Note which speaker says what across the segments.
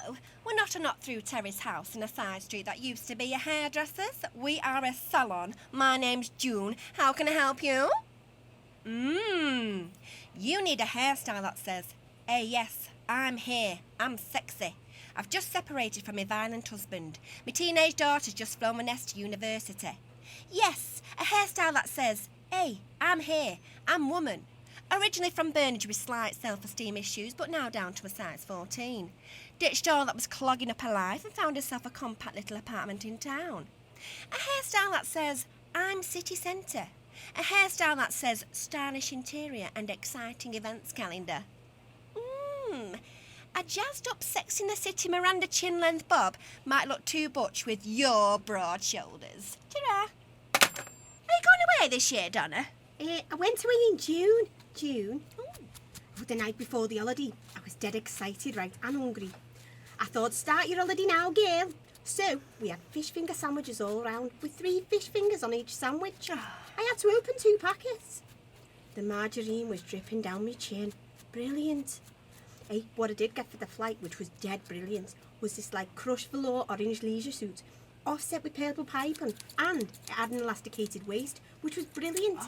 Speaker 1: Hello, we're not a knock-through terrace house in a side street that used to be a hairdresser's. We are a salon. My name's June. How can I help you? You need a hairstyle that says, "Hey, yes, I'm here. I'm sexy. I've just separated from my violent husband. My teenage daughter's just flown my nest to university." Yes, a hairstyle that says, "Hey, I'm here. I'm woman." Originally from Burnage with slight self-esteem issues, but now down to a size 14. Ditched all that was clogging up her life and found herself a compact little apartment in town. A hairstyle that says, "I'm city centre." A hairstyle that says, "Stylish interior and exciting events calendar." A jazzed-up Sex in the City Miranda chin-length bob might look too butch with your broad shoulders. Ta-ra! Are you going away this year, Donna?
Speaker 2: I went away in June. The night before the holiday. I was dead excited, right, and hungry. I thought, start your holiday now, girl. So, we had fish finger sandwiches all round, with 3 fish fingers on each sandwich. I had to open 2 packets. The margarine was dripping down my chin. Brilliant. Hey, what I did get for the flight, which was dead brilliant, was this crushed velour orange leisure suit, offset with purple piping, and it had an elasticated waist, which was brilliant.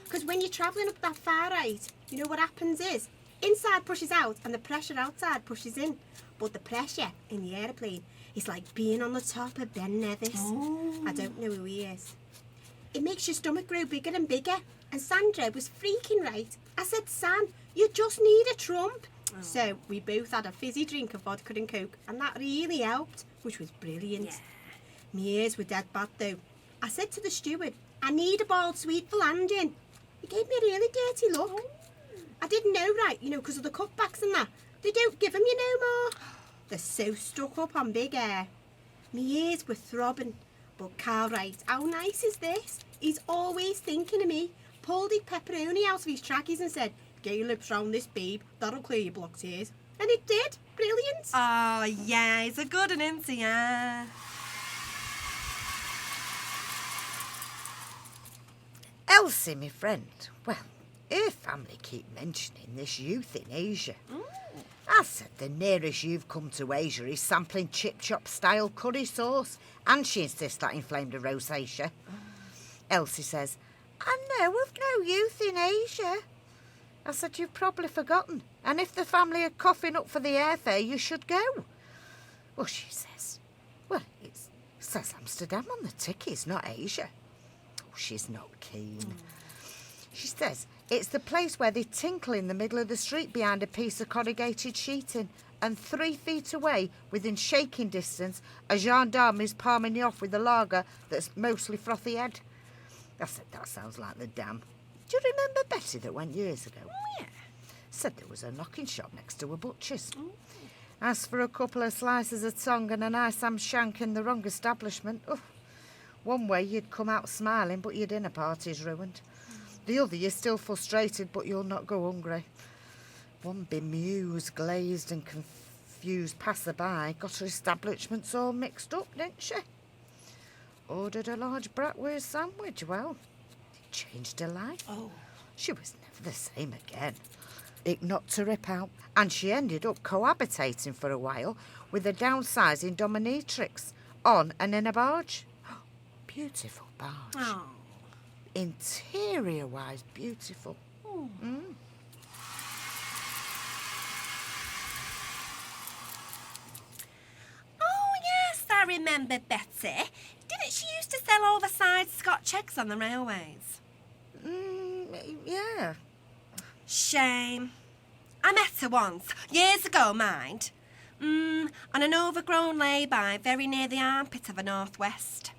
Speaker 2: Because when you're travelling up that far, right, you know what happens is, inside pushes out and the pressure outside pushes in. But the pressure in the aeroplane is like being on the top of Ben Nevis. I don't know who he is. It makes your stomach grow bigger and bigger. And Sandra was freaking right. I said, "Sam, you just need a trump." So we both had a fizzy drink of vodka and coke, and that really helped, which was brilliant.
Speaker 1: Yeah.
Speaker 2: My ears were dead bad though. I said to the steward, "I need a boiled sweet for landing." He gave me a really dirty look. I didn't know, right, because of the cutbacks and that. They don't give them you no more. They're so stuck up on big air. My ears were throbbing. But Carl, right, how nice is this? He's always thinking of me. Pulled his pepperoni out of his trackies and said, "Get your lips round this, babe. That'll clear your blocked ears." And it did. Brilliant.
Speaker 1: Oh, yeah, he's a good one, isn't he? Yeah.
Speaker 3: Elsie, my friend, well, her family keep mentioning this youth in Asia. I said the nearest you've come to Asia is sampling chip-chop-style curry sauce, and she insists that inflamed a rosacea. Elsie says, "I know of no youth in Asia." I said, "You've probably forgotten, and if the family are coughing up for the airfare, you should go." Well, she says, "Well, it says Amsterdam on the tickets, not Asia." Oh, she's not keen. She says it's the place where they tinkle in the middle of the street behind a piece of corrugated sheeting, and 3 feet away, within shaking distance, a gendarme is palming you off with a lager that's mostly frothy head. I said, "That sounds like the Dam. Do you remember Betty that went years ago?"
Speaker 1: Yeah.
Speaker 3: Said there was a knocking shop next to a butcher's. Asked for a couple of slices of tongue and a nice ham shank in the wrong establishment. Oh, one way you'd come out smiling, but your dinner party's ruined. The other, you're still frustrated, but you'll not go hungry. One bemused, glazed and confused passerby got her establishments all mixed up, didn't she? Ordered a large bratwurst sandwich. Well, it changed her life. She was never the same again. It knocked her hip out, and she ended up cohabitating for a while with a downsizing dominatrix on and in a barge. Beautiful barge. Interior-wise, beautiful.
Speaker 1: Oh, yes, I remember Betty. Didn't she used to sell oversized Scotch eggs on the railways?
Speaker 3: Yeah.
Speaker 1: Shame. I met her once, years ago, mind. On an overgrown lay-by very near the armpit of a northwest.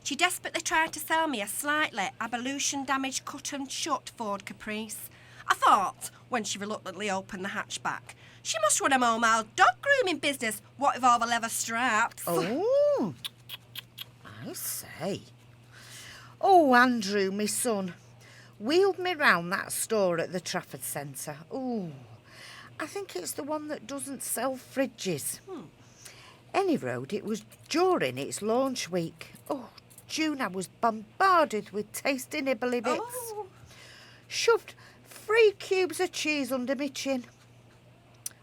Speaker 1: She desperately tried to sell me a slightly abolution-damaged cut-and-shut Ford Caprice. I thought, when she reluctantly opened the hatchback, she must run a mobile dog grooming business, what with all the leather straps.
Speaker 3: Oh, I say. Oh, Andrew, my son, wheeled me round that store at the Trafford Centre. Oh, I think it's the one that doesn't sell fridges. Any road, it was during its launch week. Oh, June, I was bombarded with tasty nibbly bits. Shoved 3 cubes of cheese under my chin.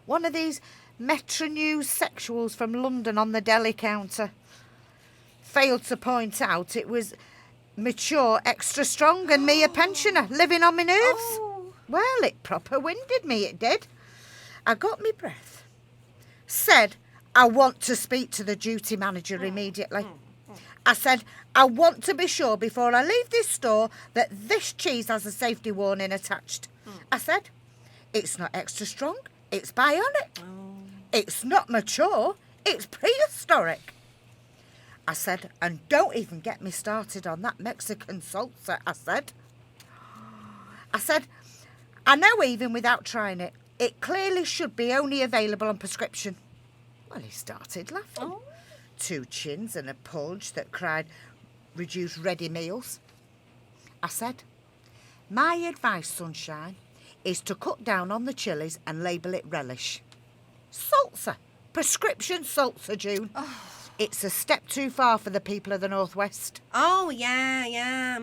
Speaker 3: One of these Metro News sexuals from London on the deli counter. Failed to point out it was mature, extra strong and me a pensioner living on my nerves.
Speaker 2: Oh.
Speaker 3: Well, it proper winded me, it did. I got me breath. Said, I want to speak to the duty manager immediately. I said, I want to be sure before I leave this store that this cheese has a safety warning attached. I said, it's not extra strong, it's bionic. It's not mature, it's prehistoric. I said, and don't even get me started on that Mexican salsa, I said, I know even without trying it, it clearly should be only available on prescription. Well, he started laughing. 2 chins and a pudge that cried, reduce ready meals. I said, my advice, sunshine, is to cut down on the chilies and label it relish. Salsa. Prescription salsa, June. It's a step too far for the people of the Northwest.
Speaker 1: Oh, yeah.